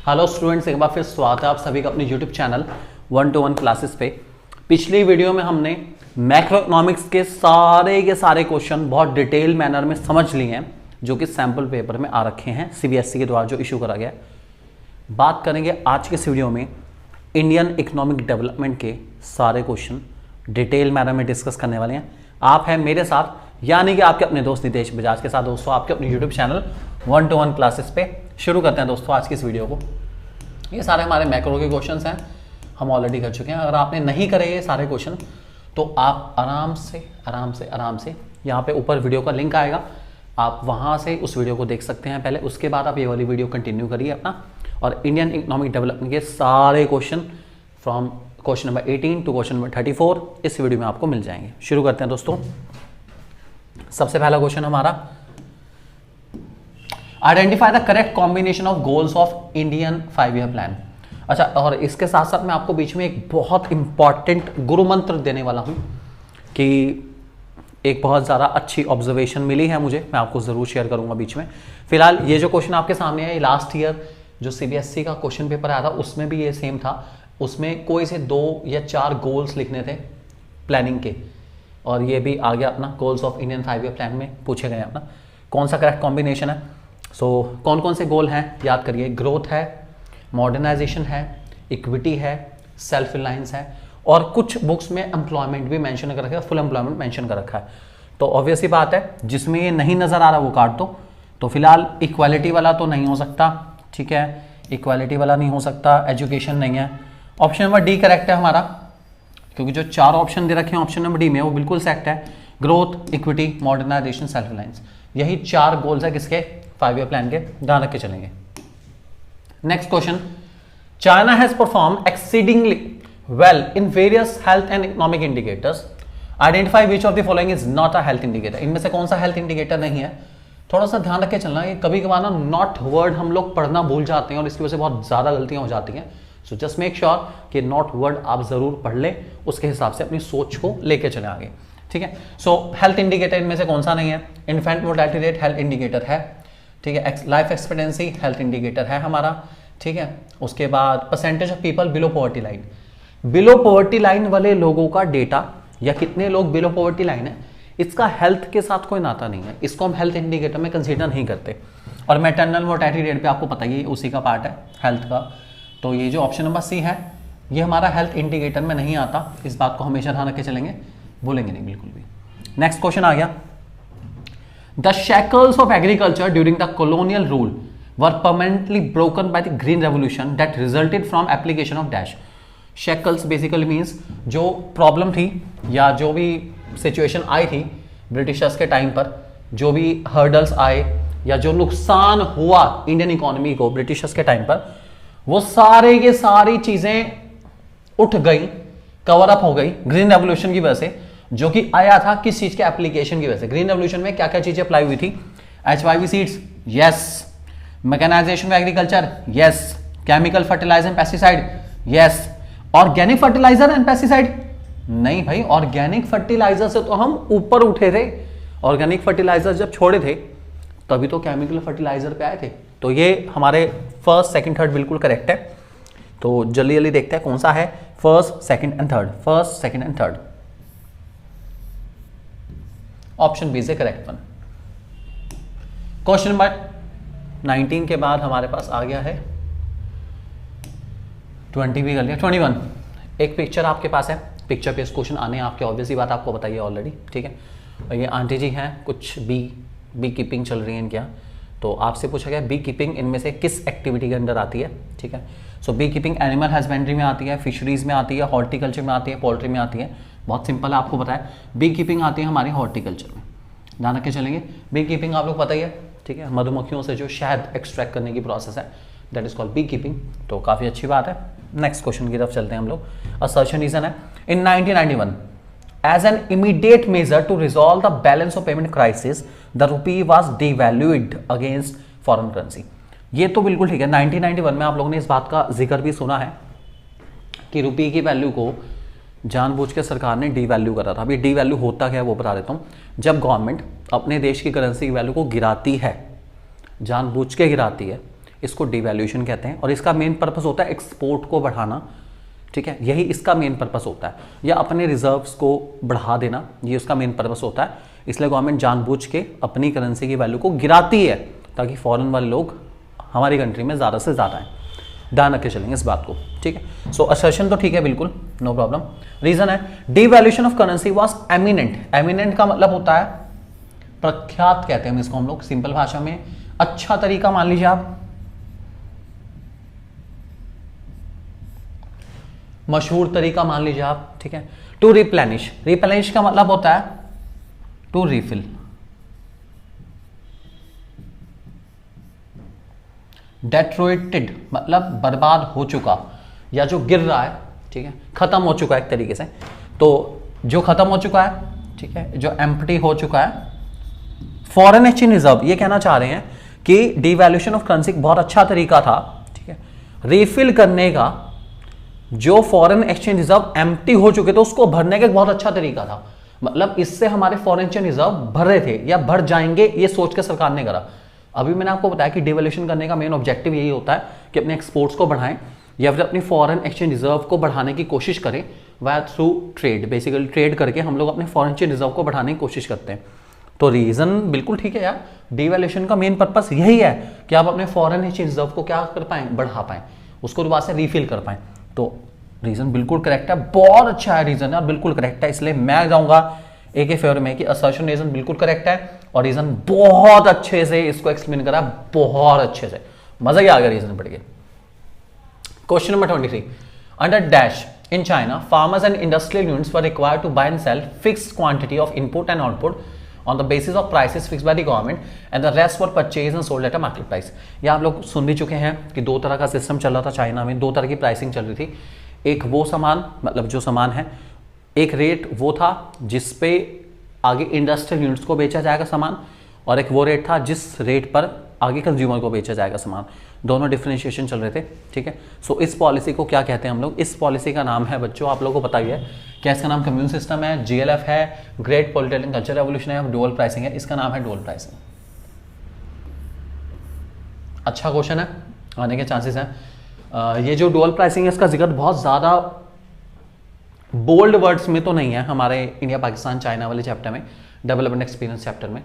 Hello students, एक बार फिर स्वागत है आप सभी का अपने यूट्यूब चैनल 1-to-1 क्लासेस पे। पिछली वीडियो में हमने मैक्रो इकोनॉमिक्स के सारे क्वेश्चन बहुत डिटेल मैनर में समझ लिए हैं, जो कि सैम्पल पेपर में आ रखे हैं सीबीएसई के द्वारा जो इशू करा गया है। बात करेंगे आज के इस वीडियो में इंडियन इकोनॉमिक डेवलपमेंट के सारे क्वेश्चन डिटेल मैनर में डिस्कस करने वाले हैं। आप हैं मेरे साथ, यानी कि आपके अपने दोस्त नितेश बजाज के साथ दोस्तों, आपके अपने यूट्यूब चैनल 1-to-1 क्लासेस पे। शुरू करते हैं दोस्तों आज की इस वीडियो को। ये सारे हमारे मैक्रो के क्वेश्चंस हैं, हम ऑलरेडी कर चुके हैं। अगर आपने नहीं करे ये सारे क्वेश्चन तो आप आराम से यहाँ पे ऊपर वीडियो का लिंक आएगा, आप वहाँ से उस वीडियो को देख सकते हैं पहले। उसके बाद आप ये वाली वीडियो कंटिन्यू करिए अपना, और इंडियन इकोनॉमिक डेवलपमेंट के सारे question from question number 18 to question number 34 इस वीडियो में आपको मिल जाएंगे। शुरू करते हैं दोस्तों। सबसे पहला क्वेश्चन हमारा, identify the correct combination of goals of Indian 5-year plan. अच्छा, और इसके साथ साथ मैं आपको बीच में एक बहुत इंपॉर्टेंट गुरु मंत्र देने वाला हूं कि एक बहुत ज़्यादा अच्छी ऑब्जर्वेशन मिली है मुझे, मैं आपको ज़रूर शेयर करूंगा बीच में। फिलहाल ये जो क्वेश्चन आपके सामने है, ये लास्ट ईयर जो सीबीएसई का क्वेश्चन पेपर आया था उसमें भी ये सेम था। उसमें कोई से 2 या 4 गोल्स लिखने थे प्लानिंग के, और ये भी आ गया अपना goals of Indian 5-year plan में पूछे गए अपना कौन सा करेक्ट कॉम्बिनेशन है। सो कौन कौन से गोल हैं याद करिए, ग्रोथ है, मॉडर्नाइजेशन है, इक्विटी है, सेल्फ रिलायंस है, और कुछ बुक्स में एम्प्लॉयमेंट भी मेंशन कर रखा है, फुल एम्प्लॉयमेंट मेंशन कर रखा है। तो ऑब्वियस ही बात है, जिसमें ये नहीं नजर आ रहा वो काट दो। तो फिलहाल इक्वालिटी वाला तो नहीं हो सकता, ठीक है, इक्वालिटी वाला नहीं हो सकता, एजुकेशन नहीं है। ऑप्शन नंबर डी करेक्ट है हमारा, क्योंकि जो 4 ऑप्शन दे रखे हैं ऑप्शन नंबर डी में वो बिल्कुल सेक्ट है। Growth, equity, modernisation, self reliance, यही 4 गोल्स है किसके 5-year प्लान के, ध्यान रख के चलेंगे। Next question, China has perform exceedingly well in various health and economic indicators, identify which of the following is not a health indicator. इनमें से कौन सा हेल्थ इंडिकेटर नहीं है, थोड़ा सा ध्यान रख के चलना। ये कभी कभार ना नॉट वर्ड हम लोग पढ़ना भूल जाते हैं और इसकी वजह से बहुत ज्यादा गलतियां हो जाती हैं। सो जस्ट मेक श्योर कि नॉट वर्ड आप जरूर पढ़ लें, उसके हिसाब से अपनी सोच को लेके चले आगे, ठीक है। सो हेल्थ इंडिकेटर इनमें से कौन सा नहीं है, infant mortality rate health indicator है, ठीक है, लाइफ एक्सपेक्टेंसी हेल्थ इंडिकेटर है हमारा, ठीक है। उसके बाद percentage of people below poverty line, below poverty line वाले लोगों का डेटा या कितने लोग बिलो पॉवर्टी लाइन है, इसका हेल्थ के साथ कोई नाता नहीं है, इसको हम हेल्थ इंडिकेटर में कंसीडर नहीं करते। और मैटरनल मोर्टेलिटी रेट पे आपको पता ही उसी का पार्ट है हेल्थ का। तो ये जो ऑप्शन नंबर सी है ये हमारा हेल्थ इंडिकेटर में नहीं आता, इस बात को हमेशा ध्यान रख के चलेंगे, भूलेंगे नहीं बिल्कुल भी। नेक्स्ट क्वेश्चन आ गया, the shackles of agriculture during the colonial rule were permanently broken by the green revolution that resulted from application of dash. Shackles basically means जो प्रॉब्लम थी या जो भी सिचुएशन आई थी ब्रिटिशर्स के टाइम पर, जो भी हर्डल्स आए या जो नुकसान हुआ इंडियन इकोनॉमी को ब्रिटिशर्स के टाइम पर, वो सारे के सारी चीजें उठ गई, कवर अप हो गई ग्रीन रेवोल्यूशन की वजह से, जो कि आया था किस चीज के एप्लीकेशन की वजह से। ग्रीन रेवोल्यूशन में क्या क्या चीजें अप्लाई हुई थी, HYV seeds, yes, mechanisation of agriculture, yes, chemical fertiliser and pesticide, yes, organic fertiliser and pesticide नहीं भाई, ऑर्गेनिक फर्टिलाइजर से तो हम ऊपर उठे थे, ऑर्गेनिक फर्टिलाइजर जब छोड़े थे तभी तो केमिकल फर्टिलाइजर पे आए थे। तो ये हमारे फर्स्ट सेकंड थर्ड बिल्कुल करेक्ट है। तो जल्दी जल्दी देखते हैं कौन सा है first second and third, first second and third, option B is correct one. Question number 19 के बाद हमारे पास आ गया है 20 भी कर लिया, 21। एक पिक्चर आपके पास है, पिक्चर पे क्वेश्चन आने आपके ऑब्वियस ही बात आपको बताइए ऑलरेडी, ठीक है। और ये आंटी जी हैं, कुछ बी कीपिंग चल रही है इनके यहाँ। तो आपसे पूछा गया बी कीपिंग इनमें से किस एक्टिविटी के अंदर आती है, ठीक है। सो बी कीपिंग एनिमल हस्बेंड्री में आती है, फिशरीज में आती है, हॉर्टिकल्चर में आती है, पोल्ट्री में आती है। बहुत सिंपल है, आपको पता है बी कीपिंग आती है हमारी हॉर्टिकल्चर में, ध्यान रख के चलेंगे। बी कीपिंग आप लोग पता ही है, ठीक है, मधुमक्खियों से जो शहद एक्सट्रैक्ट करने की प्रोसेस है that is called beekeeping. तो काफ़ी अच्छी बात है। नेक्स्ट क्वेश्चन की तरफ चलते हैं हम लोग। असर्शन रीजन है, इन 1991 as an immediate measure to resolve the balance of payment crisis the rupee was devalued against foreign currency। ये तो बिल्कुल ठीक है। 1991 में आप लोगों ने इस बात का जिक्र भी सुना है कि रुपये की वैल्यू को जानबूझ के सरकार ने डीवैल्यू करा था। अभी डीवैल्यू होता क्या है वो बता देता हूँ। जब गवर्नमेंट अपने देश की करेंसी की वैल्यू को गिराती है, जानबूझ के गिराती है, इसको डिवैल्यूएशन कहते हैं, और इसका मेन पर्पस होता है एक्सपोर्ट को बढ़ाना, ठीक है, यही इसका मेन पर्पस होता है, या अपने रिजर्व्स को बढ़ा देना, ये उसका मेन पर्पस होता है। इसलिए गवर्नमेंट जानबूझ के अपनी करेंसी की वैल्यू को गिराती है ताकि फॉरेन वाले लोग हमारी कंट्री में ज़्यादा से ज़्यादा आए। ध्यान रख के चलेंगे इस बात को, ठीक है। सो असर्शन तो ठीक है, बिल्कुल नो प्रॉब्लम। रीजन है devaluation of currency was eminent. Eminent का मतलब होता है प्रख्यात, कहते हैं इसको हम लोग सिंपल भाषा में, अच्छा तरीका मान लीजिए आप, मशहूर तरीका मान लीजिए आप, ठीक है। टू रिप्लेनिश, रिप्लेनिश का मतलब होता है टू रिफिल। डेट्रोइटेड मतलब बर्बाद हो चुका या जो गिर रहा है, ठीक है, खत्म हो चुका है एक तरीके से। तो जो खत्म हो चुका है, ठीक है, जो एम्प्टी हो चुका है, फॉरेन एक्सचेंज रिजर्व ये कहना चाह रहे हैं कि डिवैल्यूएशन ऑफ करेंसी बहुत अच्छा तरीका था, ठीक है, रिफिल करने का। जो फॉरेन एक्सचेंज रिजर्व एम्प्टी हो चुके थे उसको भरने का एक बहुत अच्छा तरीका था। मतलब इससे हमारे फॉरेन एक्सचेंज रिजर्व भर रहे थे या भर जाएंगे, ये सोच के सरकार ने करा। अभी मैंने आपको बताया कि डिवैल्यूएशन करने का मेन ऑब्जेक्टिव यही होता है कि अपने एक्सपोर्ट्स को बढ़ाएं या फिर अपनी फॉरेन एक्सचेंज रिजर्व को बढ़ाने की कोशिश करें via through trade. Basically trade करके हम लोग अपने फॉरेन एक्सचेंज रिजर्व को बढ़ाने की कोशिश करते हैं। तो रीजन बिल्कुल ठीक है यार, डिवैल्यूएशन का मेन पर्पस यही है कि आप अपने फॉरेन एक्सचेंज रिजर्व को क्या कर पाएं, बढ़ा पाएं, उसको दोबारा से रिफिल कर पाएं। तो रीजन बिल्कुल करेक्ट है, बहुत अच्छा है रीजन है और बिल्कुल करेक्ट है। इसलिए मैं जाऊंगा ए के फेवर में कि असर्शन रीजन बिल्कुल करेक्ट है और रीजन बहुत अच्छे से इसको एक्सप्लेन करा, बहुत अच्छे से, मजा ही आ गया रीजन पढ़ के। Question number 23, under dash in China farmers and industrial units were required to buy and sell fixed quantity of input and output on the basis of prices fixed by the government and the rest were purchased and sold at a market price। ये आप लोग सुन भी चुके हैं कि दो तरह का सिस्टम चल रहा था चाइना में, दो तरह की प्राइसिंग चल रही थी। एक वो सामान, मतलब जो सामान है, एक रेट वो था जिस पे आगे इंडस्ट्रियल यूनिट्स को बेचा जाएगा सामान, और एक वो रेट था जिस रेट पर आगे कंज्यूमर को बेचा जाएगा सामान। दोनों डिफरेंशिएशन चल रहे थे, ठीक है। सो इस पॉलिसी को क्या कहते हैं हम लोग? इस पॉलिसी का नाम है बच्चों, आप लोगों को पता ही है क्या, इसका नाम कम्यून सिस्टम है, जीएलएफ है, great political and cultural revolution है, डुअल प्राइसिंग है। इसका नाम है डुअल प्राइसिंग। अच्छा क्वेश्चन है, आने के चांसेस हैं। ये जो डुअल प्राइसिंग है इसका जिक्र बहुत ज़्यादा बोल्ड वर्ड्स में तो नहीं है हमारे इंडिया पाकिस्तान चाइना वाले चैप्टर में, डेवलपमेंट एक्सपीरियंस चैप्टर में,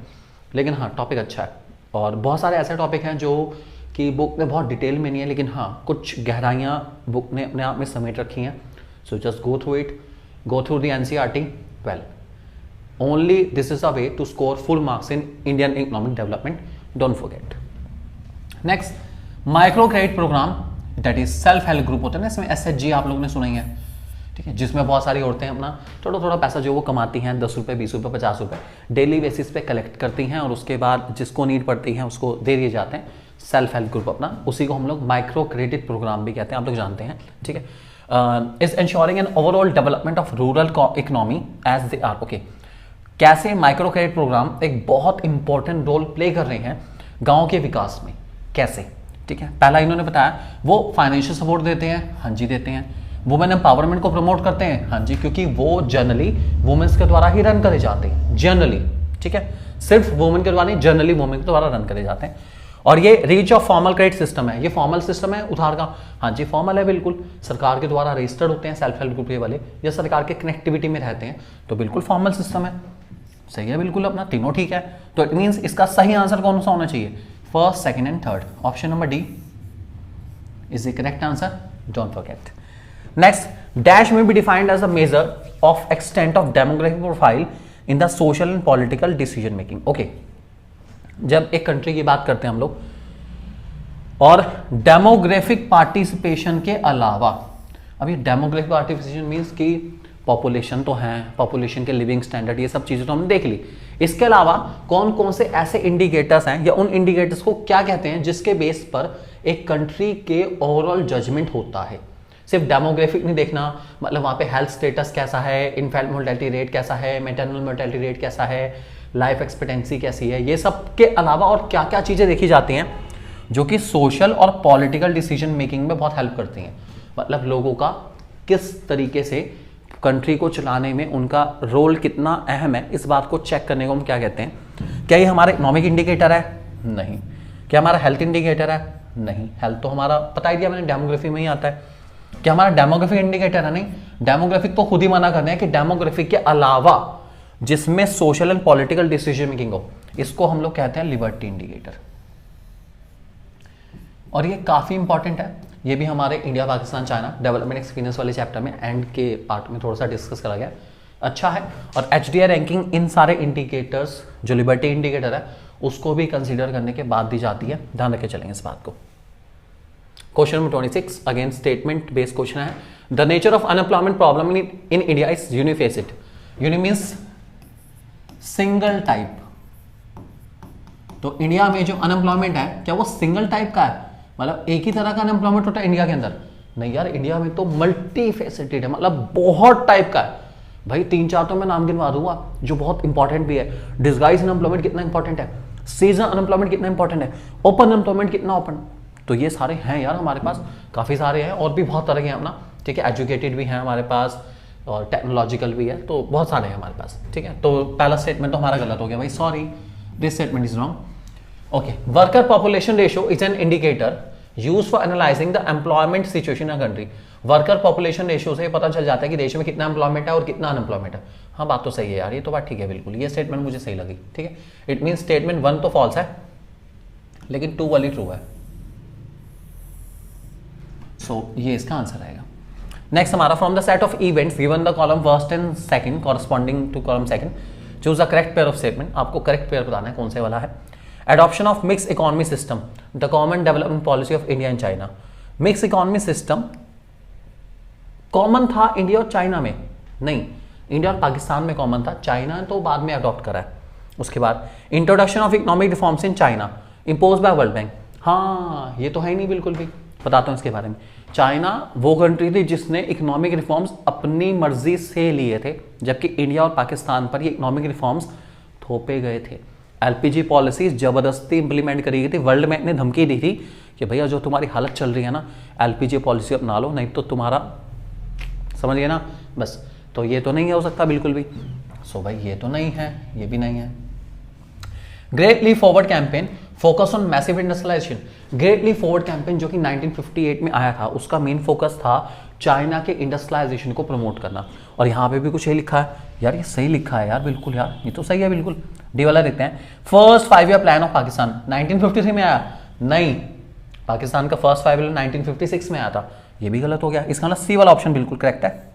लेकिन हाँ टॉपिक अच्छा है। और बहुत सारे ऐसे टॉपिक हैं जो कि बुक में बहुत डिटेल में नहीं है, लेकिन हाँ कुछ गहराइयाँ बुक ने अपने आप में समेट रखी हैं। So just go through it, go through the NCERT well. Only this is a way to score full marks in Indian economic development, don't forget. Next, micro credit programme that is self help group होता है ना, इसमें SHG आप लोगों ने सुना ही है, ठीक है, जिसमें बहुत सारी औरतें अपना थोड़ा थोड़ा पैसा जो वो कमाती हैं, 10 रुपये, 20 रुपये, 50 रुपये डेली बेसिस पे कलेक्ट करती हैं और उसके बाद जिसको नीड पड़ती है उसको दे दिए जाते हैं। सेल्फ हेल्प ग्रुप अपना, उसी को हम लोग माइक्रो क्रेडिट प्रोग्राम भी कहते हैं, आप लोग जानते हैं, ठीक है। Is ensuring an overall development of rural economy as they are. Okay, कैसे माइक्रो क्रेडिट प्रोग्राम एक बहुत इंपॉर्टेंट रोल प्ले कर रहे हैं गाँव के विकास में, कैसे, ठीक है। पहला इन्होंने बताया वो फाइनेंशियल सपोर्ट देते हैं, हाँ जी देते हैं। वुमेन एम्पावरमेंट को प्रमोट करते हैं, हाँ जी, क्योंकि वो जनरली वुमेन्स के द्वारा ही रन करे जाते हैं, जनरली, ठीक है, सिर्फ वुमेन के द्वारा नहीं, जनरली वुमेन के द्वारा रन करे जाते हैं। और ये reach of formal credit system है, ये फॉर्मल सिस्टम है उधार का, हाँ जी फॉर्मल है बिल्कुल, सरकार के द्वारा रजिस्टर्ड होते हैं सेल्फ हेल्प ग्रुप ये वाले, या सरकार के कनेक्टिविटी में रहते हैं, तो बिल्कुल फॉर्मल सिस्टम है, सही है बिल्कुल अपना, तीनों ठीक है। तो इट मीन्स इसका सही आंसर कौन सा होना चाहिए? First, second and third, option number D is the correct answer, don't forget. Next, dash may be defined as a measure of extent of demographic profile in the social and political decision making. Okay, जब एक country की बात करते हैं हम लोग और demographic participation के अलावा, अब ये डेमोग्राफिक पार्टिसिपेशन मीन्स कि पॉपुलेशन तो है, पॉपुलेशन के लिविंग स्टैंडर्ड, ये सब चीज़ें तो हमने देख ली। इसके अलावा कौन कौन से ऐसे इंडिकेटर्स हैं या उन इंडिकेटर्स को क्या कहते हैं जिसके बेस पर एक कंट्री के ओवरऑल जजमेंट होता है। सिर्फ डेमोग्राफिक नहीं देखना, मतलब वहाँ पे हेल्थ स्टेटस कैसा है, इनफैंट मोर्टेलिटी रेट कैसा है, मैटरनल मोर्टेलिटी रेट कैसा है, लाइफ एक्सपेक्टेंसी कैसी है, ये सब के अलावा और क्या क्या चीज़ें देखी जाती हैं जो कि सोशल और पॉलिटिकल डिसीजन मेकिंग में बहुत हेल्प करती हैं। मतलब लोगों का किस तरीके से कंट्री को चलाने में उनका रोल कितना अहम है, इस बात को चेक करने को हम क्या कहते हैं? क्या ये हमारा इकोनॉमिक इंडिकेटर है? नहीं। क्या हमारा हेल्थ इंडिकेटर है? नहीं, हेल्थ तो हमारा पता ही दिया मैंने, डेमोग्राफी में ही आता है कि हमारा डेमोग्राफिक इंडिकेटर है। नहीं, डेमोग्राफिक तो खुद ही मना करना है कि डेमोग्राफिक के अलावा जिसमें social and political decision making हो, इसको हम लोग कहते हैं लिबर्टी इंडिकेटर। और ये काफी इंपॉर्टेंट है, ये भी हमारे India Pakistan China development experience वाले चैप्टर में एंड के पार्ट में थोड़ा सा डिस्कस करा गया, अच्छा है। और HDI रैंकिंग इन सारे इंडिकेटर्स जो लिबर्टी इंडिकेटर है उसको भी कंसीडर करने के बाद दी जाती है, ध्यान रखे चलेंगे इस बात को। Question number 26 again statement based question है। The nature of unemployment problem in India is unifaceted. Uni means single type. तो इंडिया में जो अनएम्प्लॉयमेंट है क्या वो सिंगल टाइप का है, मतलब एक ही तरह का अनएम्प्लॉयमेंट होता है इंडिया के अंदर? नहीं यार, इंडिया में तो मल्टी फेसेटेड है, मतलब बहुत टाइप का है भाई। 3-4 तो मैं नाम गिनवा दूंगा जो बहुत इंपॉर्टेंट भी है। डिसगाइज अनएम्प्लॉयमेंट कितना इंपॉर्टेंट है, सीजन अनएम्प्लॉयमेंट कितना इंपॉर्टेंट है, ओपन अनएम्प्लॉयमेंट कितना ओपन। तो ये सारे हैं यार हमारे पास, काफी सारे हैं और भी बहुत तरह के हैं अपना, ठीक है। एजुकेटेड भी हैं हमारे पास और टेक्नोलॉजिकल भी है, तो बहुत सारे हैं हमारे पास, ठीक है। तो पहला स्टेटमेंट तो हमारा गलत हो गया भाई, sorry, this statement is wrong. Okay, worker population ratio is an indicator use for analysing the employment situation in country. Worker population ratio से पता चल जाता है कि देश में कितना एम्प्लॉयमेंट है और कितना अनएम्प्लॉयमेंट है। हाँ, बात तो सही है यार, ये तो बात ठीक है बिल्कुल, ये स्टेटमेंट मुझे सही लगी, ठीक है। इट मीन स्टेटमेंट 1 तो फॉल्स है लेकिन 2 वाली ट्रू है। सो ये इसका आंसर आएगा। नेक्स्ट हमारा, from the set of events given the column first and second corresponding to column second choose the correct pair of statement. आपको करेक्ट पेयर बताना है कौन से वाला है। Adoption of mix economy system, the common development policy of India and China. Mix economy system common था India और China में? नहीं, इंडिया और पाकिस्तान में कॉमन था, चाइना ने तो बाद में अडॉप्ट करा है। उसके बाद introduction of economic reforms in China impose by World Bank. हाँ, ये तो है ही नहीं बिल्कुल भी, बताता हूं इसके बारे में। चाइना वो कंट्री थी जिसने इकोनॉमिक रिफॉर्म्स अपनी मर्जी से लिए थे, जबकि इंडिया और पाकिस्तान पर ये इकोनॉमिक रिफॉर्म्स थोपे गए थे। LPG पॉलिसीज जबरदस्ती इंप्लीमेंट करी गई थी। वर्ल्ड बैंक ने धमकी दी थी कि भैया जो तुम्हारी हालत चल रही है ना, LPG पॉलिसी अपना लो, नहीं तो तुम्हारा, समझ गए ना, बस। तो ये तो नहीं हो सकता बिल्कुल भी। सो भाई ये तो नहीं है, ये भी नहीं है। Great leap forward campaign focus on massive industrialisation. Great leap forward campaign जो कि 1958 में आया था, उसका मेन फोकस था चाइना के इंडस्ट्रियलाइजेशन को प्रमोट करना। और यहाँ पे भी कुछ ये लिखा है यार, ये सही लिखा है यार, बिल्कुल यार, ये तो सही है बिल्कुल। डी वाला देखते हैं। First 5 year plan of Pakistan 1953 में आया? नहीं, पाकिस्तान का फर्स्ट 5 ईयर 1956 में आया था। ये भी गलत हो गया, इसका मतलब सी वाला ऑप्शन बिल्कुल करेक्ट है,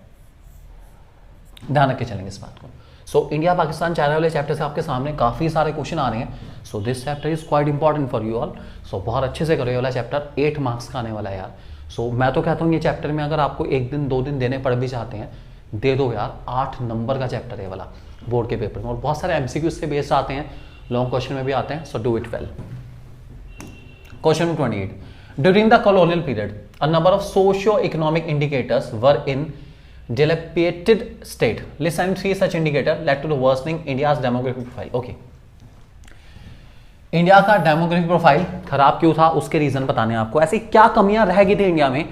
ध्यान रख के चलेंगे इस बात को। सो इंडिया पाकिस्तान चाइना वाले चैप्टर से आपके सामने काफी सारे क्वेश्चन आ रहे हैं। So this chapter is quite important for you all. सो बहुत अच्छे से करो ये वाला चैप्टर, 8 मार्क्स का आने वाला है यार। सो मैं तो कहता हूँ ये चैप्टर में अगर आपको 1 दिन 2 दिन देने पड़ भी जाते हैं, दे दो यार, 8 नंबर का चैप्टर है वाला बोर्ड के पेपर में, और बहुत सारे MCQ से बेस्ड आते हैं, लॉन्ग क्वेश्चन में भी आते हैं। So do it well. Question 28, during the colonial period a number of socio-economic indicators were in dilapidated state. List and 3 such indicator led to the worsening India's demographic profile. Okay. India का demographic profile खराब क्यों था, उसके reason बताने हैं आपको। ऐसी क्या कमियां रह गई थी इंडिया में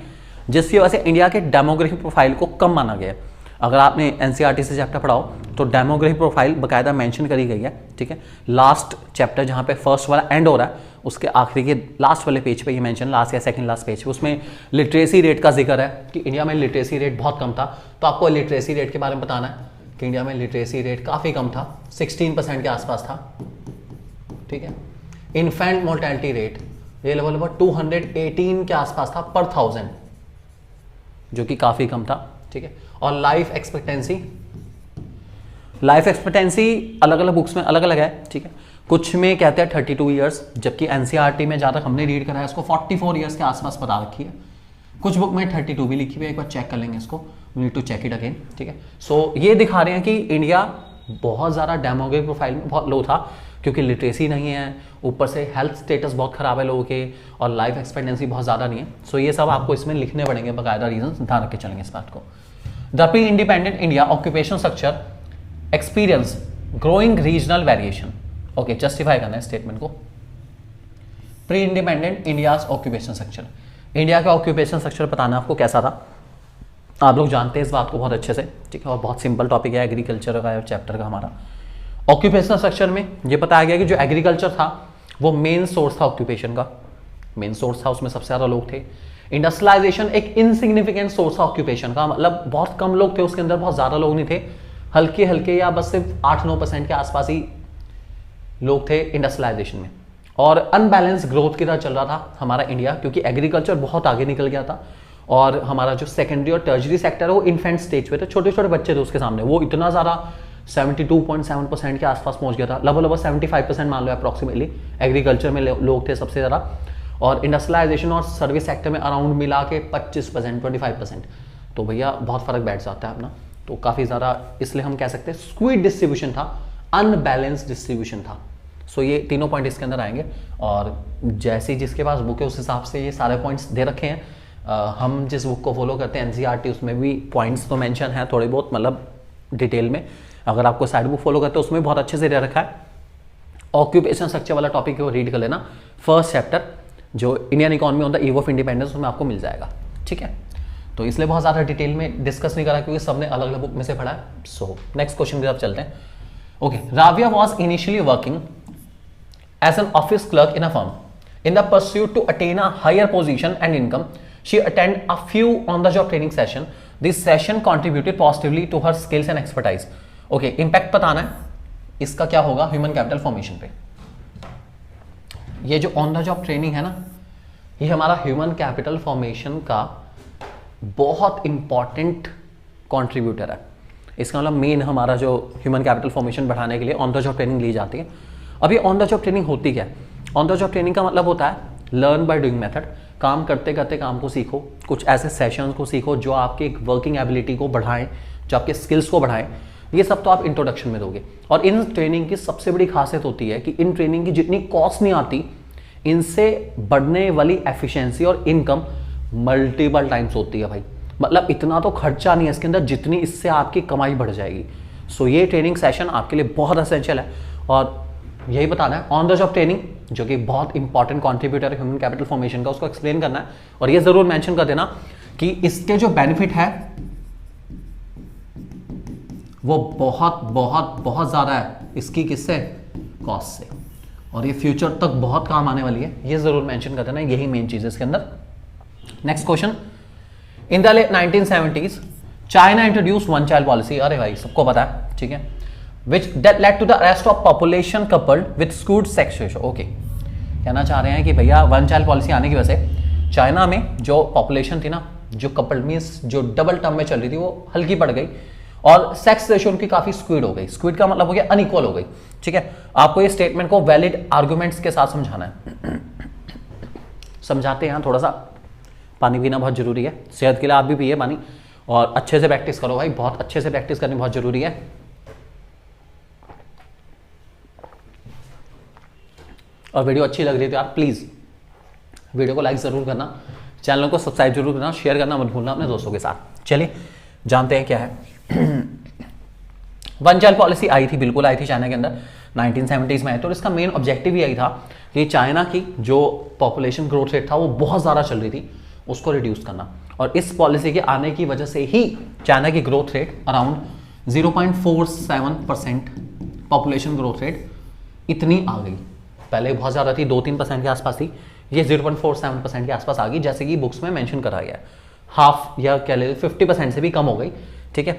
जिसकी वजह से इंडिया के डेमोग्राफिक प्रोफाइल को कम माना गया। अगर आपने NCERT से चैप्टर पढ़ाओ तो डेमोग्राफिक प्रोफाइल बकायदा मेंशन करी गई है, ठीक है। लास्ट चैप्टर जहां पे फर्स्ट वाला एंड हो रहा है, उसके आखिरी के लास्ट वाले पेज पे ये मेंशन, लास्ट या सेकंड लास्ट पेज पे, उसमें लिटरेसी रेट का जिक्र है कि इंडिया में लिटरेसी रेट बहुत कम था। तो आपको लिटरेसी रेट के बारे में बताना है कि इंडिया में लिटरेसी रेट काफ़ी कम था, 16% के आसपास था, ठीक है। इन्फेंट मोर्टेलिटी रेट ये लगभग 218 के आसपास था पर 1000, जो कि काफ़ी कम था, ठीक है। और लाइफ एक्सपेक्टेंसी अलग अलग बुक्स में अलग अलग है, ठीक है। कुछ में कहते हैं 32 ईयर्स, जबकि NCERT में जहाँ तक हमने रीड करा है इसको 44 ईयर्स के आसपास बता रखी है। कुछ बुक में 32 भी लिखी हुई है, एक बार चेक कर लेंगे इसको, we need to check it again, ठीक है। सो ये दिखा रहे हैं कि इंडिया बहुत ज़्यादा डेमोग्राफिक प्रोफाइल में बहुत लो था, क्योंकि लिटरेसी नहीं है, ऊपर से हेल्थ स्टेटस बहुत ख़राब है लोगों के, और लाइफ एक्सपेक्टेंसी बहुत ज़्यादा नहीं है। सो ये सब आपको इसमें लिखने पड़ेंगे बाकायदा रीजन, ध्यान रख के चलेंगे इस बात को। The pre independent India occupation structure experience growing regional variation. Okay, justify करना है स्टेटमेंट को। Pre independent India's occupation structure, India का ऑक्यूपेशन स्ट्रक्चर बताना आपको कैसा था, आप लोग जानते हैं इस बात को बहुत अच्छे से, ठीक है। और बहुत सिंपल टॉपिक है एग्रीकल्चर का चैप्टर का हमारा। ऑक्यूपेशन स्ट्रक्चर में ये बताया गया कि जो एग्रीकल्चर था वो मेन सोर्स था ऑक्यूपेशन का, मेन सोर्स था, उसमें सबसे ज़्यादा लोग थे। इंडस्ट्रियलाइजेशन एक इनसिग्निफिकेंट सोर्स ऑफ ऑक्यूपेशन का, मतलब बहुत कम लोग थे उसके अंदर, बहुत ज़्यादा लोग नहीं थे, हल्के हल्के या बस सिर्फ 8-9% के आसपास ही लोग थे इंडस्ट्रियलाइजेशन में। और अनबैलेंस ग्रोथ की तरह चल रहा था हमारा इंडिया, क्योंकि एग्रीकल्चर बहुत आगे निकल गया था और हमारा जो सेकेंडरी और टर्जरी सेक्टर है वो इन्फेंट स्टेज पे थे, छोटे छोटे बच्चे थे उसके सामने, वो इतना ज़्यादा 72.7% के आसपास पहुंच गया था, लगभग 75% मान लो अप्रॉक्सीमेटली एग्रीकल्चर में लोग थे सबसे ज़्यादा, और इंडस्ट्रियलाइजेशन और सर्विस सेक्टर में अराउंड मिला के 25%, 25%। तो भैया बहुत फर्क बैठ जाता है अपना, तो काफ़ी ज़्यादा, इसलिए हम कह सकते हैं स्क्वीड डिस्ट्रीब्यूशन था, अनबैलेंस डिस्ट्रीब्यूशन था। सो ये तीनों पॉइंट इसके अंदर आएंगे, और जैसे जिसके पास बुक है उस हिसाब से ये सारे पॉइंट्स दे रखे हैं। हम जिस बुक को फॉलो करते हैं एनसीईआरटी, उसमें भी पॉइंट्स तो मेंशन है थोड़े बहुत, मतलब डिटेल में। अगर आपको साइड बुक फॉलो करते हो उसमें बहुत अच्छे से दे रखा है। ऑक्यूपेशन स्ट्रक्चर वाला टॉपिक है वो रीड कर लेना, फर्स्ट चैप्टर जो Indian economy on the eve of independence, उसमें आपको मिल जाएगा, ठीक है। तो इसलिए बहुत ज़्यादा डिटेल में डिस्कस नहीं करा क्योंकि सबने अलग अलग बुक में से पढ़ा है। सो नेक्स्ट क्वेश्चन की तरफ चलते हैं। Okay, Rabia was initially working as an office clerk in a firm. In the pursuit to attain a higher position and income, she attended a few on-the-job training session. This session contributed positively to her skills and expertise. Okay, impact बताना है इसका क्या होगा human capital formation पे। ये जो on the job training है ना, ये हमारा ह्यूमन कैपिटल फॉर्मेशन का बहुत इंपॉर्टेंट कॉन्ट्रीब्यूटर है। इसका मतलब मेन हमारा जो ह्यूमन कैपिटल फॉर्मेशन बढ़ाने के लिए ऑन द जॉब ट्रेनिंग ली जाती है। अब ये ऑन द जॉब ट्रेनिंग होती क्या है? ऑन द जॉब ट्रेनिंग का मतलब होता है लर्न बाय डूइंग मेथड, काम करते करते काम को सीखो, कुछ ऐसे सेशंस को सीखो जो आपकी एक वर्किंग एबिलिटी को बढ़ाएं, जो आपके स्किल्स को बढ़ाएं। ये सब तो आप इंट्रोडक्शन में दोगे। और इन ट्रेनिंग की सबसे बड़ी खासियत होती है कि इन ट्रेनिंग की जितनी कॉस्ट नहीं आती, इनसे बढ़ने वाली एफिशिएंसी और इनकम मल्टीपल टाइम्स होती है भाई। मतलब इतना तो खर्चा नहीं है इसके अंदर जितनी इससे आपकी कमाई बढ़ जाएगी। सो ये ट्रेनिंग सेशन आपके लिए बहुत एसेंशियल है और यही बताना है ऑन द जॉब ट्रेनिंग, जो कि बहुत इंपॉर्टेंट कॉन्ट्रीब्यूटर है ह्यूमन कैपिटल फॉर्मेशन का, उसको एक्सप्लेन करना है। और ये जरूर मेंशन कर देना कि इसके जो बेनिफिट है वो बहुत बहुत बहुत ज्यादा है इसकी, किससे? कॉस्ट से, और ये फ्यूचर तक बहुत काम आने वाली है, ये जरूर मेंशन कर देना, यही मेन चीज है इसके अंदर। Next question, in the late 1970s China introduce one child policy. अरे भाई सबको पता है, ठीक है। Which that led to the arrest of population coupled with skewed sex ratio. Okay, कहना चाह रहे हैं कि भैया वन चाइल्ड पॉलिसी आने की वजह से चाइना में जो पॉपुलेशन थी ना, जो कपल्ड मीन्स जो डबल टर्म में चल रही थी, वो हल्की पड़ गई और सेक्स रेशियो उनकी काफी स्क्वीड हो गई। स्क्वीड का मतलब हो गया अनइक्वल हो गई, ठीक है। आपको ये स्टेटमेंट को वैलिड आर्गुमेंट्स के साथ समझाना है। समझाते हैं, थोड़ा सा पानी पीना बहुत जरूरी है, सेहत के लिए आप भी पिए पानी, और अच्छे से प्रैक्टिस करो भाई, बहुत अच्छे से प्रैक्टिस करनी बहुत जरूरी है। और वीडियो अच्छी लग रही है तो यार प्लीज़ वीडियो को लाइक ज़रूर करना, चैनल को सब्सक्राइब जरूर करना, शेयर करना मत भूलना अपने दोस्तों के साथ। चलिए जानते हैं क्या है। वन चाइल्ड पॉलिसी आई थी, बिल्कुल आई थी चाइना के अंदर, 1970s में आई। तो इसका मेन ऑब्जेक्टिव यही था कि चाइना की जो पॉपुलेशन ग्रोथ रेट था वो बहुत ज़्यादा चल रही थी, उसको रिड्यूस करना। और इस पॉलिसी के आने की वजह से ही चाइना की growth rate around 0.47% population growth rate इतनी आ गई। पहले बहुत ज़्यादा थी, 2-3% के आसपास थी, ये 0.47% के आसपास आ गई, जैसे कि बुक्स में मेंशन करा गया है। हाफ या क्या ले 50% से भी कम हो गई, ठीक है।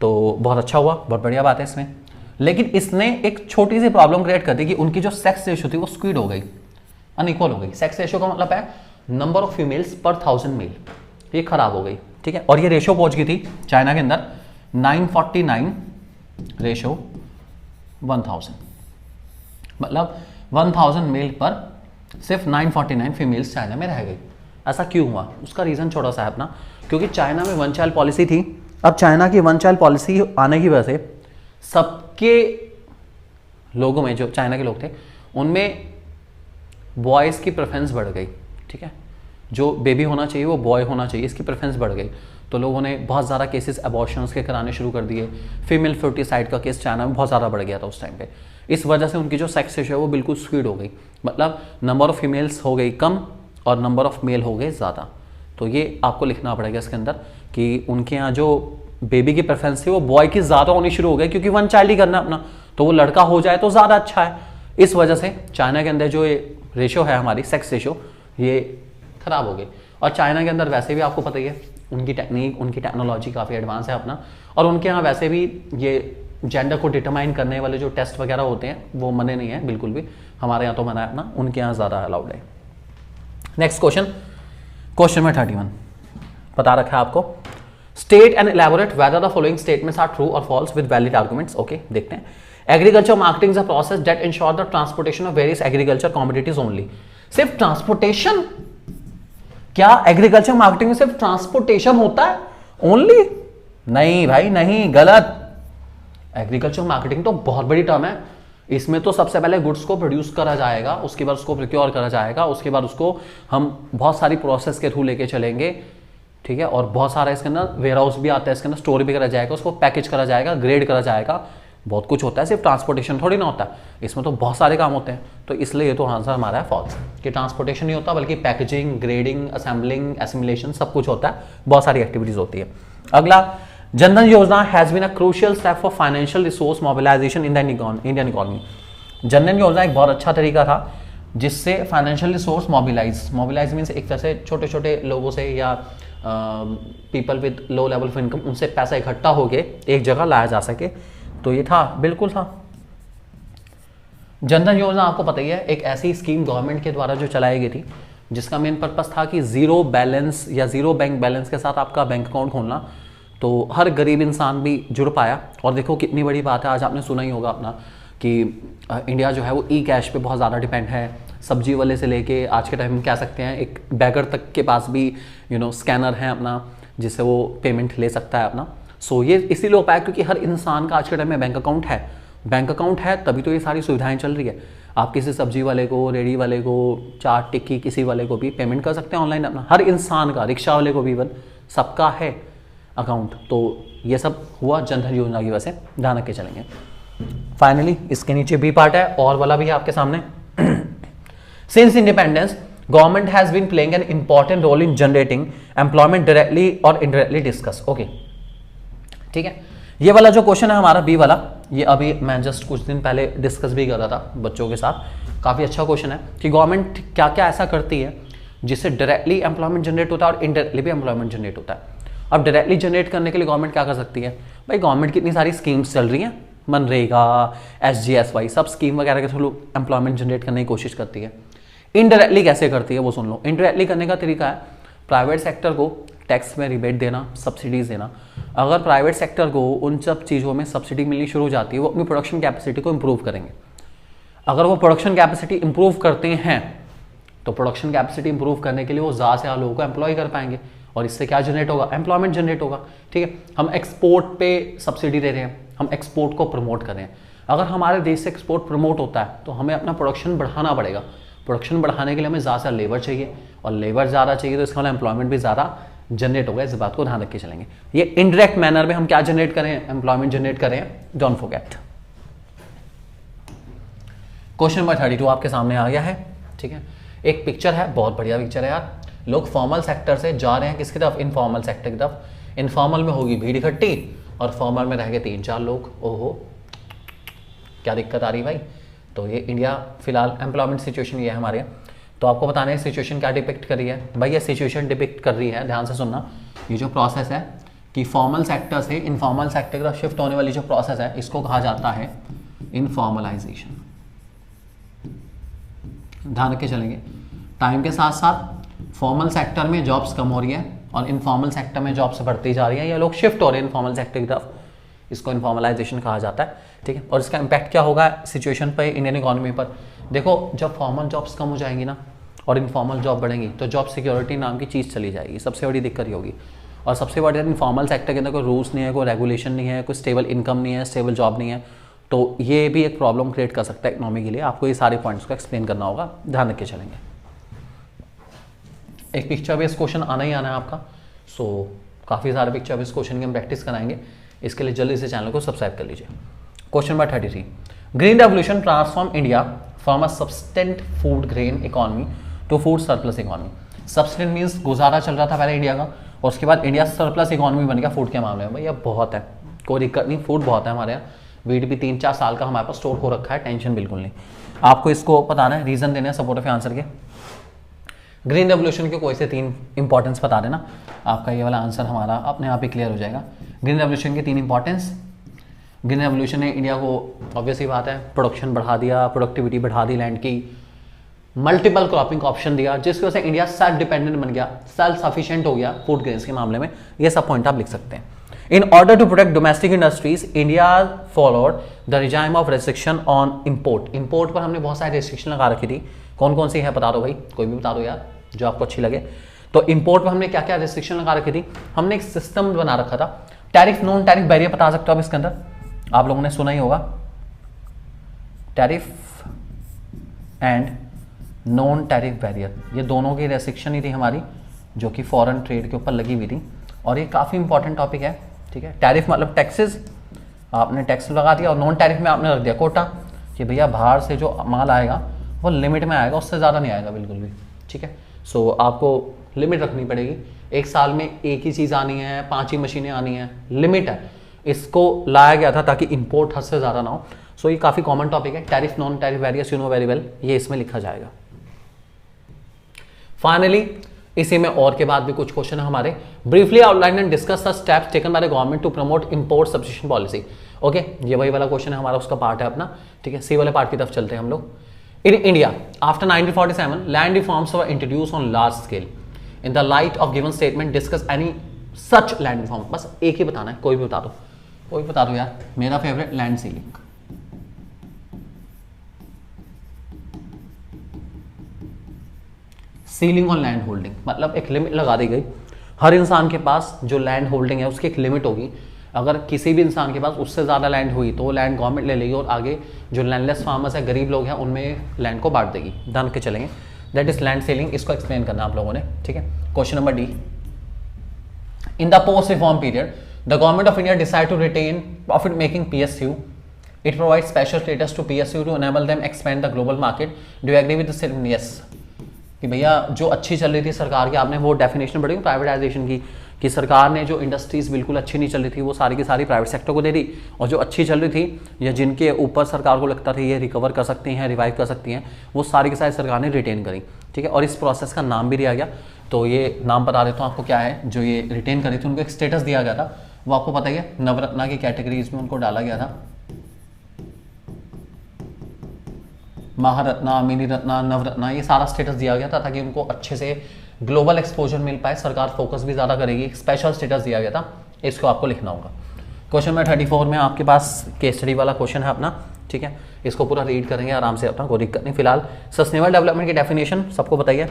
तो बहुत अच्छा हुआ, बहुत बढ़िया बात है इसमें। लेकिन इसने एक छोटी सी प्रॉब्लम क्रिएट कर दी कि उनकी जो सेक्स रेशियो थी वो स्क्वीड हो गई, अनइक्वल हो गई। सेक्स रेशियो का मतलब है नंबर ऑफ फीमेल्स पर 1000 मेल, ये खराब हो गई, ठीक है। और ये रेशियो पहुंच गई थी चाइना के अंदर 949 रेशियो 1000, मतलब 1000 मेल पर सिर्फ 949 फीमेल्स चाइना में रह गई। ऐसा क्यों हुआ? उसका रीज़न छोटा सा है अपना, क्योंकि चाइना में वन चाइल्ड पॉलिसी थी। अब चाइना की वन चाइल्ड पॉलिसी आने की वजह से सबके लोगों में, जो चाइना के लोग थे, उनमें बॉयज़ की प्रेफरेंस बढ़ गई, ठीक है। जो बेबी होना चाहिए वो बॉय होना चाहिए, इसकी प्रेफरेंस बढ़ गई। तो लोगों ने बहुत ज़्यादा केसेस अबॉर्शंस के कराने शुरू कर दिए। फीमेल फर्टिसाइड का केस चाइना में बहुत ज़्यादा बढ़ गया था उस टाइम पे। इस वजह से उनकी जो सेक्स रेशियो है वो बिल्कुल स्क्वीड हो गई, मतलब नंबर ऑफ फीमेल्स हो गई कम और नंबर ऑफ मेल हो गए ज़्यादा। तो ये आपको लिखना पड़ेगा इसके अंदर कि उनके यहाँ जो बेबी की प्रेफरेंस थी वो बॉय की ज़्यादा होनी शुरू हो गई, क्योंकि वन चाइल्ड ही करना अपना, तो वो लड़का हो जाए तो ज़्यादा अच्छा है। इस वजह से चाइना के अंदर जो ये रेशियो है हमारी सेक्स रेशियो ये खराब हो गई। और चाइना के अंदर वैसे भी आपको पता ही है, उनकी टेक्निक, उनकी टेक्नोलॉजी काफ़ी एडवांस है अपना, और उनके यहाँ वैसे भी ये जेंडर को डिटरमाइन करने वाले जो टेस्ट वगैरह होते हैं वो मने नहीं है बिल्कुल भी। हमारे यहाँ तो मना है अपना, उनके यहाँ ज़्यादा अलाउड है। नेक्स्ट क्वेश्चन, क्वेश्चन नंबर 31 बता रखा है आपको, state and elaborate whether the following statements are true और false with valid arguments. Okay, देखते हैं। Agriculture marketing is a process that ensure the transportation of various agriculture commodities only. सिर्फ transportation? क्या agriculture marketing में सिर्फ transportation होता है only? नहीं भाई नहीं, गलत। एग्रीकल्चर मार्केटिंग तो बहुत बड़ी टर्म है। इसमें तो सबसे पहले गुड्स को प्रोड्यूस करा जाएगा, उसके बाद उसको प्रोक्योर करा जाएगा, उसके बाद उसको हम बहुत सारी प्रोसेस के थ्रू लेके चलेंगे, ठीक है। और बहुत सारा इसके अंदर वेयर हाउस भी आता है, इसके अंदर स्टोर भी करा जाएगा, उसको पैकेज करा जाएगा, ग्रेड करा जाएगा, बहुत कुछ होता है। सिर्फ ट्रांसपोर्टेशन थोड़ी ना होता है, इसमें तो बहुत सारे काम होते हैं। तो इसलिए ये तो आंसर हमारा है फॉल्स, कि ट्रांसपोर्टेशन नहीं होता, बल्कि पैकेजिंग, ग्रेडिंग, असेंबलिंग, एसिमुलेशन सब कुछ होता है, बहुत सारी एक्टिविटीज होती है। अगला, Jan Dhan Yojana has been a crucial step for financial resource mobilisation in the Indian economy. Jan Dhan योजना एक बहुत अच्छा तरीका था जिससे फाइनेंशियल रिसोर्स मोबिलाइज मीन्स एक तरह से छोटे छोटे लोगों से या people with low level of income, उनसे पैसा इकट्ठा होके एक जगह लाया जा सके। तो ये था, बिल्कुल था। जन धन योजना आपको पता ही है, एक ऐसी स्कीम गवर्नमेंट के द्वारा जो चलाई गई थी, जिसका मेन पर्पस था कि जीरो बैलेंस या जीरो बैंक बैलेंस के साथ आपका बैंक अकाउंट खोलना, तो हर गरीब इंसान भी जुड़ पाया। और देखो कितनी बड़ी बात है, आज आपने सुना ही होगा अपना कि इंडिया जो है वो ई कैश पे बहुत ज़्यादा डिपेंड है। सब्जी वाले से लेके आज के टाइम में कह सकते हैं एक बैगर तक के पास भी स्कैनर है अपना, जिससे वो पेमेंट ले सकता है अपना। सो ये इसीलिए हो पाया क्योंकि हर इंसान का आज के टाइम में बैंक अकाउंट है। बैंक अकाउंट है तभी तो ये सारी सुविधाएं चल रही है। आप किसी सब्जी वाले को, रेडी वाले को, चाट टिक्की किसी वाले को भी पेमेंट कर सकते हैं ऑनलाइन अपना, हर इंसान का, रिक्शा वाले को भी, इवन सबका है अकाउंट। तो ये सब हुआ जन धन योजना की वजह से, ध्यान रख के चलेंगे। फाइनली इसके नीचे बी पार्ट है, और वाला भी है आपके सामने। Since independence government has been playing an important role in generating employment directly और इनडायरेक्टली डिस्कस। ओके, ठीक है। ये वाला जो क्वेश्चन है हमारा बी वाला, ये अभी मैं जस्ट कुछ दिन पहले डिस्कस भी कर रहा था बच्चों के साथ। काफ़ी अच्छा क्वेश्चन है कि गवर्नमेंट क्या क्या ऐसा करती है जिससे डायरेक्टली एम्प्लॉयमेंट जनरेट होता है और इनडायरेक्टली भी एम्प्लॉयमेंट जनरेट होता है। अब डायरेक्टली जनरेट करने के लिए गवर्नमेंट क्या कर सकती है भाई? गवर्नमेंट की इतनी सारी स्कीम्स चल रही हैं, मनरेगा, SGSY, सब स्कीम वगैरह के थ्रू एम्प्लॉयमेंट जनरेट करने की कोशिश करती है। इनडायरेक्टली कैसे करती है वो सुन लो। इनडायरेक्टली करने का तरीका है प्राइवेट सेक्टर को टैक्स में रिबेट देना, सब्सिडीज देना। अगर प्राइवेट सेक्टर को उन सब चीज़ों में सब्सिडी मिलनी शुरू हो जाती है, वो अपनी प्रोडक्शन कैपेसिटी को इंप्रूव करेंगे। अगर वो प्रोडक्शन कैपेसिटी इंप्रूव करते हैं तो प्रोडक्शन कैपेसिटी इंप्रूव करने के लिए वो ज़्यादा से ज़्यादा लोगों को एम्प्लॉय कर पाएंगे, और इससे क्या जनरेट होगा? एम्प्लॉयमेंट जनरेट होगा। ठीक है, हम एक्सपोर्ट पे सब्सिडी दे रहे हैं, हम एक्सपोर्ट को प्रमोट कर रहे हैं। अगर हमारे देश से एक्सपोर्ट प्रमोट होता है तो हमें अपना प्रोडक्शन बढ़ाना पड़ेगा। प्रोडक्शन बढ़ाने के लिए हमें ज़्यादा से लेबर चाहिए, और लेबर ज़्यादा चाहिए तो इसका मतलब एम्प्लॉयमेंट भी ज़्यादा जनरेट होगा। इस बात को ध्यान रख के चलेंगे। ये इनडायरेक्ट मैनर में हम क्या जनरेट करें? एम्प्लॉयमेंट जनरेट करें, डोंट फॉरगेट। क्वेश्चन नंबर 32 आपके सामने आ गया है। ठीक है, एक पिक्चर है, बहुत बढ़िया पिक्चर है यार। लोग फॉर्मल सेक्टर से जा रहे हैं किसकी तरफ? इनफॉर्मल सेक्टर की तरफ। इनफॉर्मल में होगी भीड़ इकट्ठी और फॉर्मल में रह गए 3-4 लोग। ओहो, क्या दिक्कत आ रही भाई? तो ये इंडिया फिलहाल एम्प्लॉयमेंट सिचुएशन ये है हमारे यहाँ। तो आपको बताना है सिचुएशन क्या डिपिक्ट कर रही है भाई? ये सिचुएशन डिपिक्ट कर रही है, ध्यान से सुनना। ये जो प्रोसेस है कि फॉर्मल सेक्टर से इनफॉर्मल सेक्टर की तरफ शिफ्ट होने वाली जो प्रोसेस है, इसको कहा जाता है इनफॉर्मलाइजेशन। ध्यान रख के चलेंगे। टाइम के साथ साथ फॉर्मल सेक्टर में जॉब्स कम हो रही है और इनफॉर्मल सेक्टर में जॉब्स बढ़ती जा रही है, या लोग शिफ्ट हो रहे हैं इनफॉर्मल सेक्टर की तरफ। इसको इनफॉर्मलाइजेशन कहा जाता है। ठीक है, और इसका इम्पैक्ट क्या होगा सिचुएशन पर, इंडियन इकोनॉमी पर? देखो, जब फॉर्मल जॉब्स कम हो जाएंगी ना और इनफॉर्मल जॉब बढ़ेंगी तो जॉब सिक्योरिटी नाम की चीज़ चली जाएगी। सबसे बड़ी दिक्कत ये होगी। और सबसे बड़ी इनफॉर्मल सेक्टर के अंदर कोई रूल्स नहीं है, कोई रेगुलेशन नहीं है, कोई स्टेबल इनकम नहीं है, स्टेबल जॉब नहीं है, तो ये भी एक प्रॉब्लम क्रिएट कर सकता है इकोनॉमी के लिए। आपको ये सारे पॉइंट्स को एक्सप्लेन करना होगा, ध्यान रख के चलेंगे। एक पिक्चर बेस्ड क्वेश्चन आना ही आना है आपका। सो काफ़ी सारे पिक्चर बेस्ड क्वेश्चन की हम प्रैक्टिस कराएंगे। इसके लिए जल्दी से चैनल को सब्सक्राइब कर लीजिए। Question number 33, green revolution transform India from a subsistent food grain economy to food surplus economy. Subsistent means गुजारा चल रहा था पहले इंडिया का, और उसके बाद इंडिया सरप्लस इकोनॉमी बन गया फूड के मामले में। भैया बहुत है, कोई दिक्कत नहीं, फूड बहुत है हमारे यहाँ। वीट भी 3-4 साल का हमारे पास स्टोर हो रखा है, टेंशन बिल्कुल नहीं। आपको इसको बताना है, रीजन देना है सपोर्ट ऑफ आंसर के। ग्रीन रेवोल्यूशन के कोई से 3 इंपॉर्टेंस बता देना, आपका ये वाला आंसर हमारा अपने आप ही क्लियर हो जाएगा। ग्रीन रेवोल्यूशन के 3 इंपॉर्टेंस। ग्रीन रेवोल्यूशन ने इंडिया को ऑब्वियस ही बात है प्रोडक्शन बढ़ा दिया, प्रोडक्टिविटी बढ़ा दी लैंड की, मल्टीपल क्रॉपिंग का ऑप्शन दिया, जिसकी वजह से इंडिया सेल्फ डिपेंडेंट बन गया, सेल्फ सफिशिएंट हो गया फूड ग्रेन्स के मामले में। ये सब पॉइंट आप लिख सकते हैं। In order to protect domestic industries India followed the regime of restriction on import. Import पर हमने बहुत सारी रेस्ट्रिक्शन लगा रखी थी, कौन कौन सी है बता दो भाई, कोई भी बता दो यार जो आपको अच्छी लगे। तो इंपोर्ट पर हमने क्या क्या रेस्ट्रिक्शन लगा रखी थी, हमने एक सिस्टम बना रखा था। टैरिफ नॉन टैरिफ बैरियर बता सकते हो आप इसके अंदर, आप लोगों ने सुना ही होगा, tariff and non tariff barrier, ये दोनों की रेस्ट्रिक्शन ही थी हमारी, जो कि फॉरेन ट्रेड के ऊपर लगी हुई थी, और ये काफ़ी इंपॉर्टेंट टॉपिक है। ठीक है, टैरिफ मतलब टैक्सेस, आपने टैक्स लगा दिया, और नॉन टैरिफ में आपने रख दिया कोटा कि भैया बाहर से जो माल आएगा वो लिमिट में आएगा, उससे ज़्यादा नहीं आएगा बिल्कुल भी। ठीक है, सो आपको लिमिट रखनी पड़ेगी, एक साल में एक ही चीज़ आनी है, 5 ही मशीनें आनी है, लिमिट है। इसको लाया गया था ताकि इंपोर्ट हद से ज़्यादा ना हो। सो ये काफ़ी कॉमन टॉपिक है, tariff non tariff barriers, you know very well, ये इसमें लिखा जाएगा। फाइनली इसी में और के बाद भी कुछ क्वेश्चन है हमारे। Briefly outline and discuss the steps taken by the government to promote import substitution policy. Okay, ये वही वाला क्वेश्चन है हमारा, उसका पार्ट है अपना। ठीक है, सी वाले पार्ट की तरफ चलते हैं हम लोग। In India after 1947 land reforms were introduce on large scale. In the light of given statement discuss any such land reform. बस एक ही बताना है, कोई भी बता दो, कोई बता दो यार। मेरा favourite land ceiling, ceiling on land holding, मतलब एक लिमिट लगा दी गई। हर इंसान के पास जो लैंड होल्डिंग है उसकी एक लिमिट होगी। अगर किसी भी इंसान के पास उससे ज़्यादा लैंड हुई तो वो लैंड गवर्नमेंट ले लेगी, और आगे जो लैंडलेस फार्मर्स है, गरीब लोग हैं, उनमें लैंड को बांट देगी। ढंग के चलेंगे, दैट इज लैंड सेलिंग। इसको एक्सप्लेन करना आप लोगों ने। ठीक है, question number D. In the post reform period the government of India decide to retain profit making PSU. It provides special status to PSU to enable them expand the global market. Do you agree with this statement? Yes. कि भैया जो अच्छी चल रही थी सरकार की, आपने वो डेफिनेशन पढ़ी प्राइवेटाइजेशन की, कि सरकार ने जो इंडस्ट्रीज बिल्कुल अच्छी नहीं चल रही थी वो सारी की सारी प्राइवेट सेक्टर को दे दी, और जो अच्छी चल रही थी या जिनके ऊपर सरकार को लगता था ये रिकवर कर सकती हैं, रिवाइव कर सकती हैं, वो सारी की सारी सरकार ने रिटेन करी। ठीक है, और इस प्रोसेस का नाम भी दिया गया। तो ये नाम बता देता हूँ आपको क्या है। जो ये रिटेन करी थी उनको एक स्टेटस दिया गया था, वो आपको पता ही है, नवरत्ना की कैटेगरीज में उनको डाला गया था। महारत्ना, मिनी रत्ना, नवरत्ना, ये सारा स्टेटस दिया गया था ताकि उनको अच्छे से ग्लोबल एक्सपोजर मिल पाए। सरकार फोकस भी ज़्यादा करेगी, स्पेशल स्टेटस दिया गया था, इसको आपको लिखना होगा। क्वेश्चन नंबर 34 में आपके पास केस स्टडी वाला क्वेश्चन है अपना। ठीक है, इसको पूरा रीड करेंगे आराम से अपना, कोई दिक्कत नहीं। फिलहाल सस्टेनेबल डेवलपमेंट की डेफिनेशन सबको बताइए।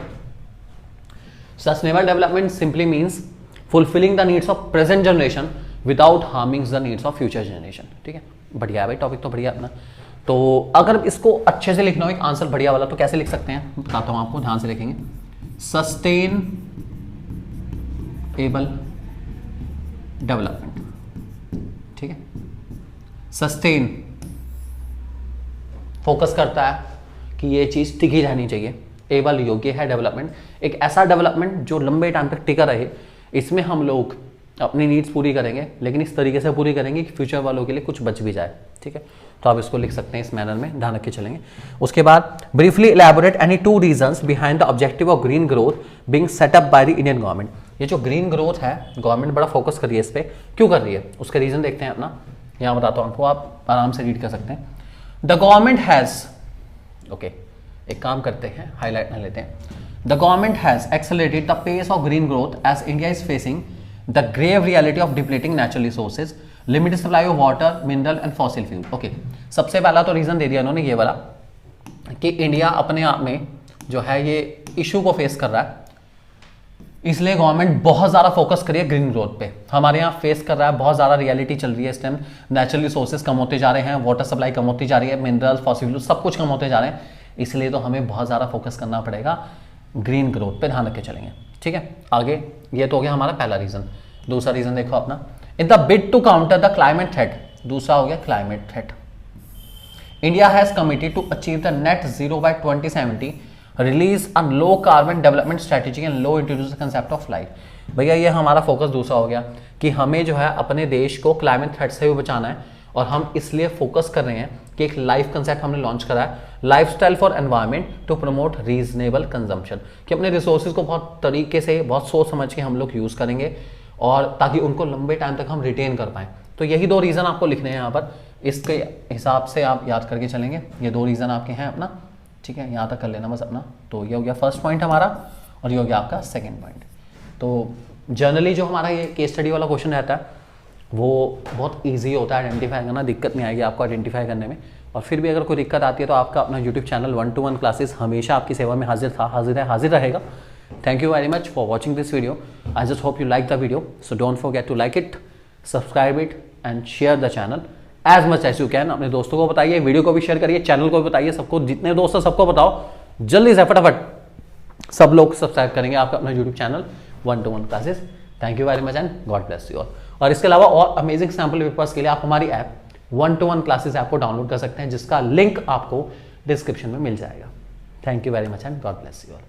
Sustainable development simply means fulfilling the needs of present generation without harming the needs of future generation. ठीक है, बढ़िया है भाई, टॉपिक तो बढ़िया अपना। तो अगर इसको अच्छे से लिखना हो एक आंसर बढ़िया वाला, तो कैसे लिख सकते हैं बताता हूं आपको, ध्यान से लिखेंगे। Sustainable development. ठीक है, सस्टेन फोकस करता है कि ये चीज टिकी रहनी चाहिए। एबल योग्य है डेवलपमेंट, एक ऐसा डेवलपमेंट जो लंबे टाइम तक टिका रहे। इसमें हम लोग अपनी नीड्स पूरी करेंगे, लेकिन इस तरीके से पूरी करेंगे कि फ्यूचर वालों के लिए कुछ बच भी जाए। ठीक है, तो आप इसको लिख सकते हैं इस मैनर में, ध्यान रख के चलेंगे। उसके बाद briefly elaborate any 2 reasons behind the objective of green growth being set up by the Indian government. ये जो ग्रीन ग्रोथ है, गवर्नमेंट बड़ा फोकस कर रही है इस पर, क्यों कर रही है उसके रीजन देखते हैं अपना। यहाँ बताता हूँ आपको, आप आराम से रीड कर सकते हैं। द गवर्नमेंट हैज, ओके एक काम करते हैं, हाईलाइट ना लेते हैं। The government has accelerated the pace of green growth as India is facing the grave reality of depleting natural resources, limited supply of water, mineral and fossil fuel. Okay, सबसे पहला तो रीजन दे दिया इन्होंने ये वाला कि इंडिया अपने आप में जो है ये इशू को फेस कर रहा है, इसलिए गवर्नमेंट बहुत ज़्यादा फोकस करिए ग्रीन ग्रोथ पे। हमारे यहाँ फेस कर रहा है, बहुत ज़्यादा रियलिटी चल रही है इस टाइम, नेचुरल रिसोर्सेज कम होते जा रहे हैं, वाटर सप्लाई कम होती जा रही है, मिनरल फॉसिल फ्यूल सब कुछ कम होते जा रहे हैं, इसलिए तो हमें बहुत ज़्यादा फोकस करना पड़ेगा ग्रीन ग्रोथ पे, ध्यान रख के चलेंगे। ठीक है, आगे ये तो हो गया हमारा पहला रीजन। दूसरा रीजन देखो अपना, in the bid to counter the climate threat, दूसरा हो गया climate threat. India has committed to achieve the net zero by 2070, release a low carbon development strategy and low introduce the concept of life. भैया ये हमारा focus दूसरा हो गया कि हमें जो है अपने देश को क्लाइमेट थ्रेट से भी बचाना है, और हम इसलिए फोकस कर रहे हैं कि एक लाइफ कंसेप्ट हमने लॉन्च करा है, lifestyle for environment to promote reasonable consumption, कि अपने रिसोर्सेज को बहुत तरीके से, बहुत सोच समझ के हम लोग यूज़ करेंगे और ताकि उनको लंबे टाइम तक हम रिटेन कर पाएँ। तो यही 2 रीज़न आपको लिखने हैं यहाँ पर, इसके हिसाब से आप याद करके चलेंगे। ये 2 रीज़न आपके हैं अपना, ठीक है, यहाँ तक कर लेना बस अपना। तो ये हो गया फर्स्ट पॉइंट हमारा और ये हो गया आपका सेकेंड पॉइंट। तो जनरली जो हमारा ये केस स्टडी वाला क्वेश्चन रहता है वो बहुत इजी होता है आइडेंटिफाई करना, दिक्कत नहीं आएगी आपको आइडेंटिफाई करने में। और फिर भी अगर कोई दिक्कत आती है तो आपका अपना यूट्यूब चैनल 1-to-1 क्लासेस हमेशा आपकी सेवा में हाजिर था, हाजिर है, हाजिर रहेगा। Thank you very much for watching this video. I just hope you like the video, so don't forget to like it, subscribe it and share the channel as much as you can. अपने दोस्तों को बताइए, video को भी share करिए, channel को भी बताइए, सबको, जितने दोस्त हैं सबको बताओ, जल्दी से फटाफट सब लोग सब्सक्राइब करेंगे आपका अपना YouTube channel 1-to-1 classes. Thank you very much and God bless you all. और इसके अलावा और अमेजिंग सैम्पल पेपर्स के लिए आप हमारी ऐप 1-to-1 क्लासेस ऐप को डाउनलोड कर सकते हैं, जिसका लिंक आपको डिस्क्रिप्शन में मिल जाएगा। Thank you very much and God bless you all.